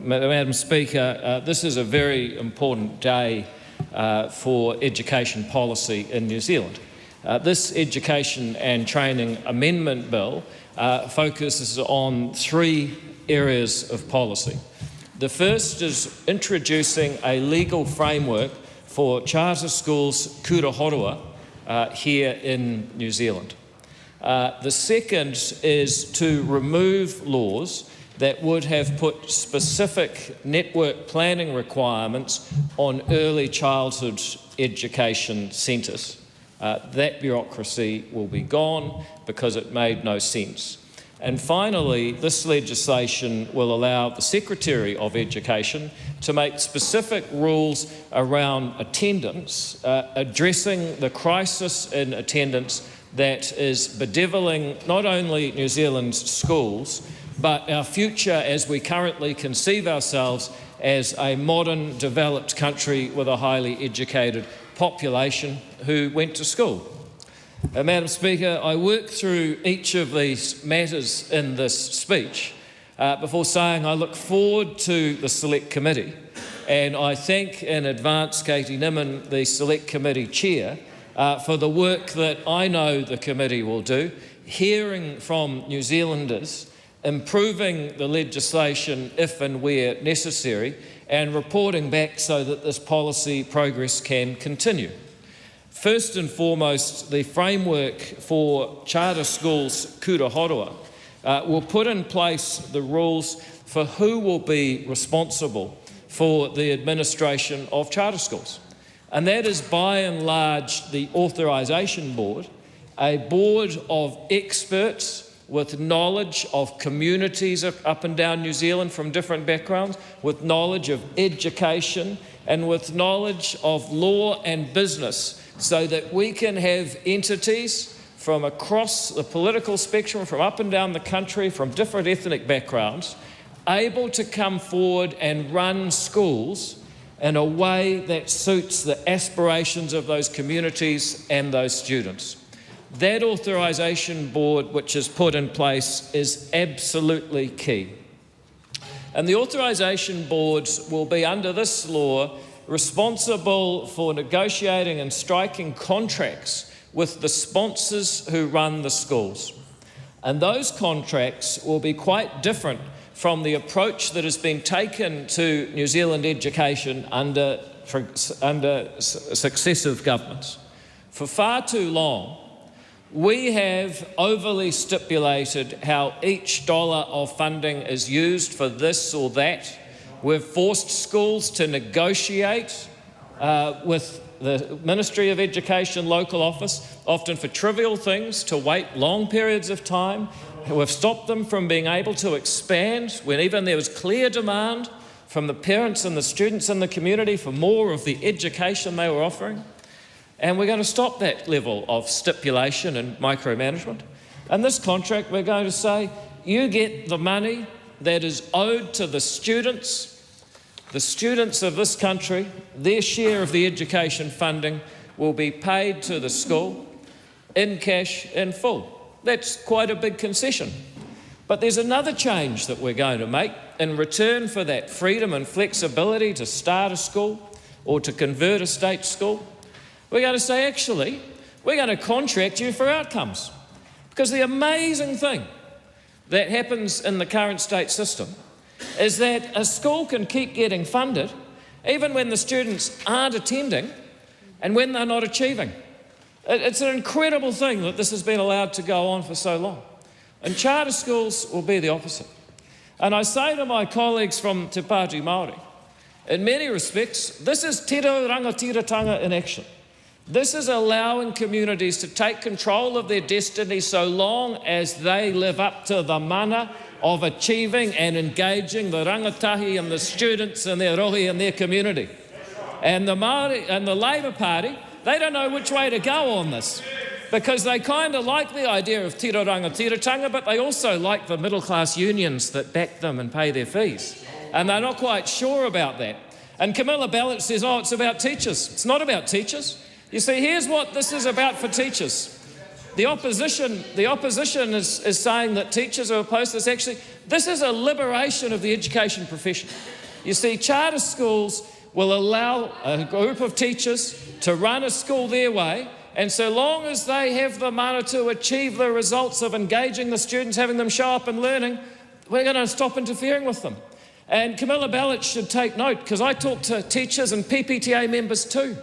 Madam Speaker, this is a very important day for education policy in New Zealand. This Education and Training Amendment Bill focuses on three areas of policy. The first is introducing a legal framework for charter schools kura horua here in New Zealand. The second is to remove laws that would have put specific network planning requirements on early childhood education centres. That bureaucracy will be gone because it made no sense. And finally, this legislation will allow the Secretary of Education to make specific rules around attendance, addressing the crisis in attendance that is bedeviling not only New Zealand's schools, but our future as we currently conceive ourselves as a modern, developed country with a highly educated population who went to school. Madam Speaker, I worked through each of these matters in this speech before saying I look forward to the Select Committee, and I thank in advance Katie Nimmin, the Select Committee Chair, for the work that I know the committee will do, hearing from New Zealanders, improving the legislation if and where necessary, and reporting back so that this policy progress can continue. First and foremost, the framework for charter schools kura horua will put in place the rules for who will be responsible for the administration of charter schools. And that is by and large the authorisation board, a board of experts with knowledge of communities up and down New Zealand from different backgrounds, with knowledge of education and with knowledge of law and business, so that we can have entities from across the political spectrum, from up and down the country, from different ethnic backgrounds, able to come forward and run schools in a way that suits the aspirations of those communities and those students. That authorisation board which is put in place is absolutely key. And the authorisation boards will be, under this law, responsible for negotiating and striking contracts with the sponsors who run the schools. And those contracts will be quite different from the approach that has been taken to New Zealand education under successive governments. For far too long, we have overly stipulated how each dollar of funding is used for this or that. We've forced schools to negotiate with the Ministry of Education local office, often for trivial things, to wait long periods of time. We've stopped them from being able to expand when even there was clear demand from the parents and the students in the community for more of the education they were offering. And we're going to stop that level of stipulation and micromanagement. And this contract, we're going to say, you get the money that is owed to the students of this country. Their share of the education funding will be paid to the school in cash in full. That's quite a big concession. But there's another change that we're going to make in return for that freedom and flexibility to start a school or to convert a state school. We're going to say, actually, we're going to contract you for outcomes. Because the amazing thing that happens in the current state system is that a school can keep getting funded even when the students aren't attending and when they're not achieving. It's an incredible thing that this has been allowed to go on for so long. And charter schools will be the opposite. And I say to my colleagues from Te Pāti Māori, in many respects, this is tino rangatiraranga in action. This is allowing communities to take control of their destiny so long as they live up to the mana of achieving and engaging the rangatahi and the students and their rohi and their community. And the Māori and the Labour Party, they don't know which way to go on this, because they kind of like the idea of tino rangatiraranga, but they also like the middle-class unions that back them and pay their fees. And they're not quite sure about that. And Camilla Ballard says, oh, it's about teachers. It's not about teachers. You see, here's what this is about for teachers. The opposition is saying that teachers are opposed to this. Actually, This is a liberation of the education profession. You see, charter schools will allow a group of teachers to run a school their way, and so long as they have the mana to achieve the results of engaging the students, having them show up and learning, we're going to stop interfering with them. And Camilla Ballard should take note, because I talk to teachers and PPTA members too,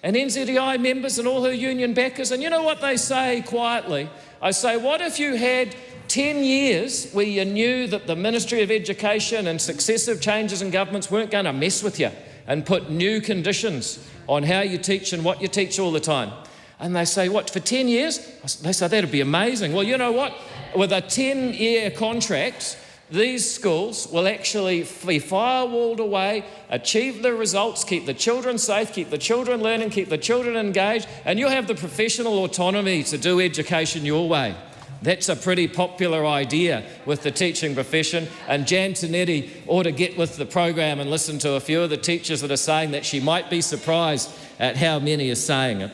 and NZEI members and all her union backers, and you know what they say quietly? I say, what if you had 10 years where you knew that the Ministry of Education and successive changes in governments weren't going to mess with you and put new conditions on how you teach and what you teach all the time? And they say, what, for 10 years? They say, that'd be amazing. Well, you know what? With a 10-year contract, these schools will actually be firewalled away, achieve the results, keep the children safe, keep the children learning, keep the children engaged, and you'll have the professional autonomy to do education your way. That's a pretty popular idea with the teaching profession, and Jan Tinetti ought to get with the program and listen to a few of the teachers that are saying that. She might be surprised at how many are saying it.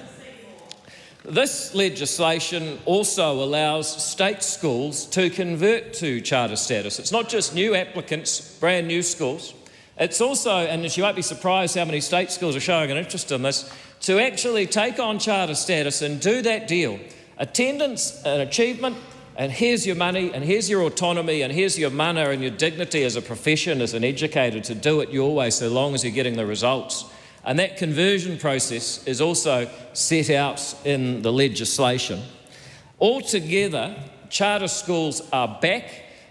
This legislation also allows state schools to convert to charter status. It's not just new applicants, brand new schools. It's also, and you won't be surprised how many state schools are showing an interest in this, to actually take on charter status and do that deal. Attendance and achievement, and here's your money, and here's your autonomy, and here's your mana and your dignity as a profession, as an educator, to do it your way so long as you're getting the results. And that conversion process is also set out in the legislation. Altogether, charter schools are back,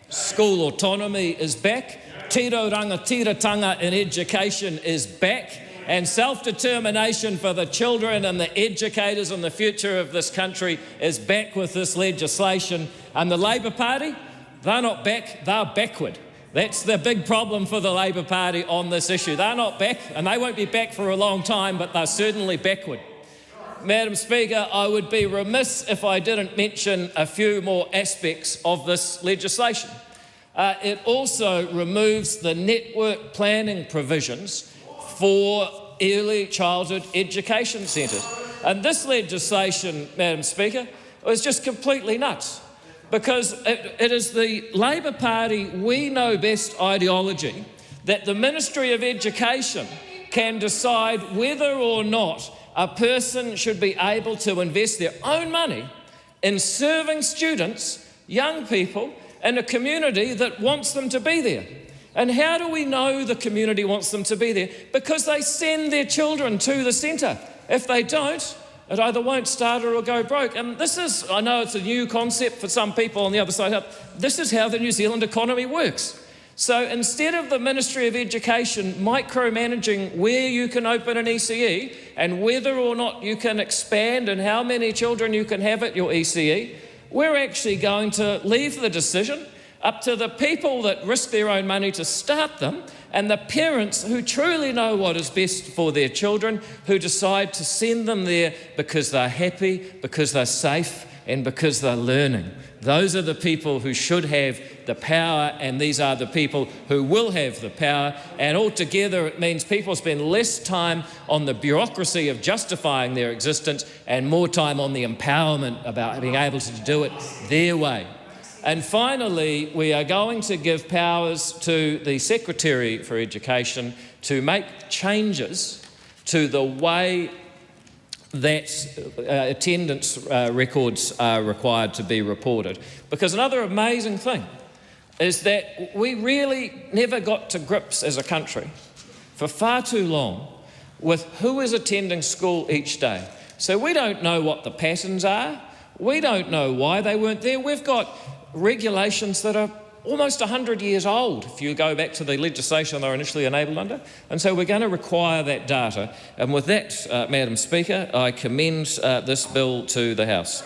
school autonomy is back, tino rangatiraranga in education is back, and self-determination for the children and the educators and the future of this country is back with this legislation. And the Labor Party, they're not back, they're backward. That's the big problem for the Labor Party on this issue. They're not back, and they won't be back for a long time, but they're certainly backward. Madam Speaker, I would be remiss if I didn't mention a few more aspects of this legislation. It also removes the network planning provisions for early childhood education centres. And this legislation, Madam Speaker, was just completely nuts, because it is the Labor Party we know best ideology that the Ministry of Education can decide whether or not a person should be able to invest their own money in serving students, young people, in a community that wants them to be there. And how do we know the community wants them to be there? Because they send their children to the centre. If they don't, it either won't start or it'll go broke. And this is, I know it's a new concept for some people on the other side, this is how the New Zealand economy works. So instead of the Ministry of Education micromanaging where you can open an ECE and whether or not you can expand and how many children you can have at your ECE, we're actually going to leave the decision up to the people that risk their own money to start them, and the parents who truly know what is best for their children, who decide to send them there because they're happy, because they're safe, and because they're learning. Those are the people who should have the power, and these are the people who will have the power. And altogether it means people spend less time on the bureaucracy of justifying their existence and more time on the empowerment about being able to do it their way. And finally, we are going to give powers to the Secretary for Education to make changes to the way that attendance records are required to be reported. Because another amazing thing is that we really never got to grips as a country for far too long with who is attending school each day. So we don't know what the patterns are. We don't know why they weren't there. We've got regulations that are almost 100 years old if you go back to the legislation they were initially enabled under. And so we're going to require that data. And with that, Madam Speaker, I commend this bill to the House.